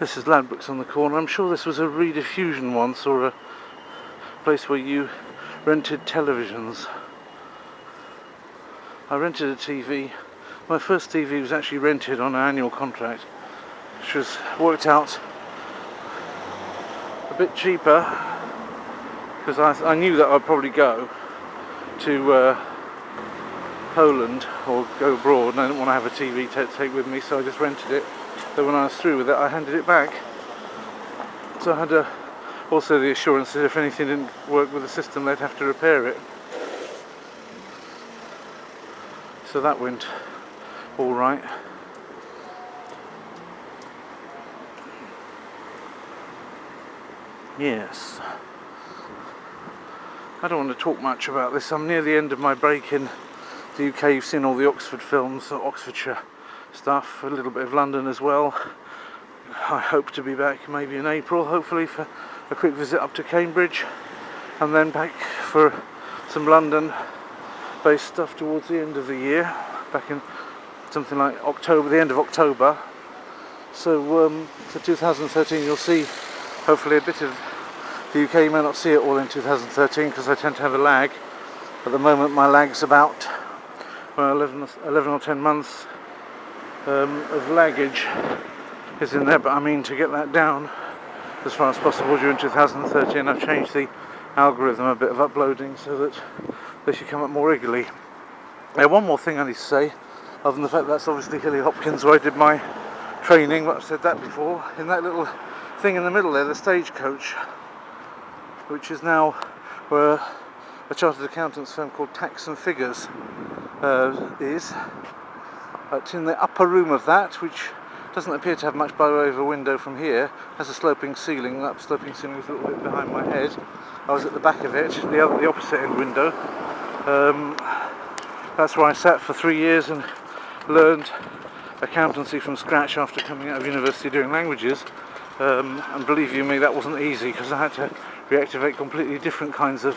This is Ladbrokes on the corner. I'm sure this was a rediffusion once, or a place where you rented televisions. I rented a TV. My first TV was actually rented on an annual contract, which was worked out a bit cheaper because I knew that I'd probably go to Poland or go abroad, and I didn't want to have a TV to take with me, so I just rented it. But when I was through with it, I handed it back. So I had also the assurance that if anything didn't work with the system, they'd have to repair it. So that went all right. Yes. I don't want to talk much about this. I'm near the end of my break in the UK. You've seen all the Oxford films, Oxfordshire stuff, a little bit of London as well. I hope to be back maybe in April, hopefully, for a quick visit up to Cambridge, and then back for some London-based stuff towards the end of the year, back in something like October, the end of October. So for 2013 you'll see hopefully a bit of the UK. You may not see it all in 2013 because I tend to have a lag. At the moment my lag's about 11 or 10 months of laggage is in there, but I mean to get that down as far as possible during 2013. I've changed the algorithm a bit of uploading so that they should come up more regularly. Now, one more thing I need to say, other than the fact that's obviously Hilly Hopkins where I did my training, but I've said that before. In that little thing in the middle there, the stagecoach, which is now where a chartered accountant's firm called Tax and Figures is. It's in the upper room of that, which doesn't appear to have much by way of a window from here. Has a sloping ceiling. That sloping ceiling was a little bit behind my head. I was at the back of it, the opposite end window. That's where I sat for 3 years and learned accountancy from scratch after coming out of university doing languages. And believe you me, that wasn't easy because I had to reactivate completely different kinds of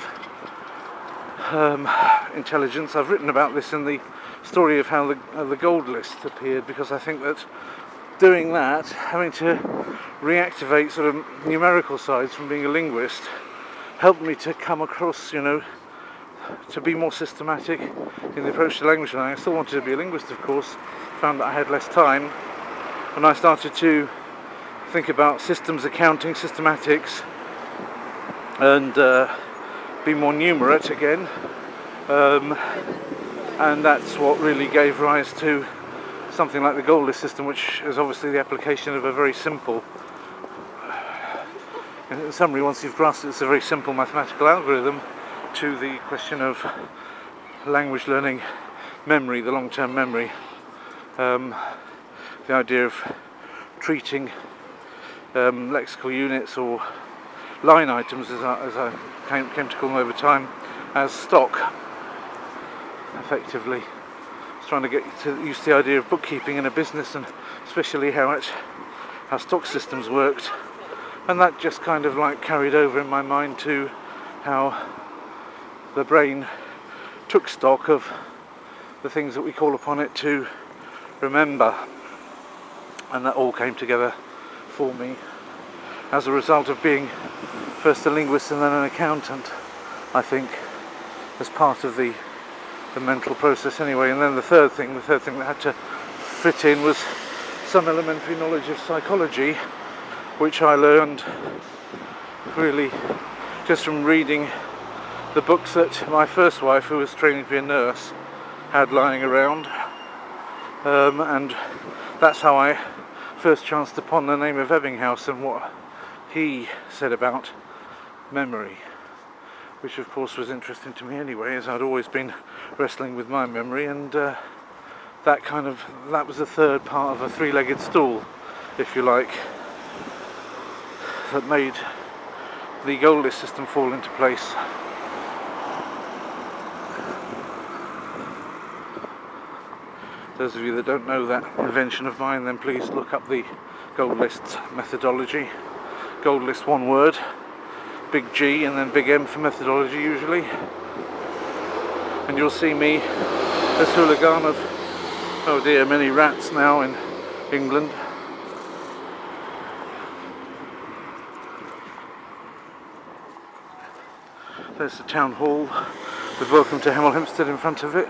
intelligence. I've written about this in the story of how the gold list appeared, because I think that doing that, having to reactivate sort of numerical sides from being a linguist, helped me to come across, to be more systematic in the approach to language learning. I still wanted to be a linguist, of course. Found that I had less time, and I started to think about systems accounting, systematics, and be more numerate again. And that's what really gave rise to something like the gold list system, which is obviously the application of a very simple, in summary, once you've grasped it, it's a very simple mathematical algorithm to the question of language learning memory, the long-term memory. The idea of treating lexical units, or line items as I came to call them over time, as stock, effectively. It's trying to get used to the idea of bookkeeping in a business, and especially how stock systems worked, and that just kind of like carried over in my mind to how the brain took stock of the things that we call upon it to remember, and that all came together for me as a result of being first a linguist and then an accountant, I think, as part of the mental process anyway. And then the third thing that had to fit in was some elementary knowledge of psychology, which I learned really just from reading the books that my first wife, who was training to be a nurse, had lying around, and that's how I first chanced upon the name of Ebbinghaus and what he said about memory, which of course was interesting to me anyway, as I'd always been wrestling with my memory, and that was the third part of a three-legged stool, if you like, that made the goal list system fall into place. Those of you that don't know that invention of mine, then please look up the gold list methodology. Gold list, one word, big G and then big M for methodology usually, and you'll see me as hooligan of, oh dear, many rats now in England. There's the town hall with Welcome to Hemel Hempstead in front of it.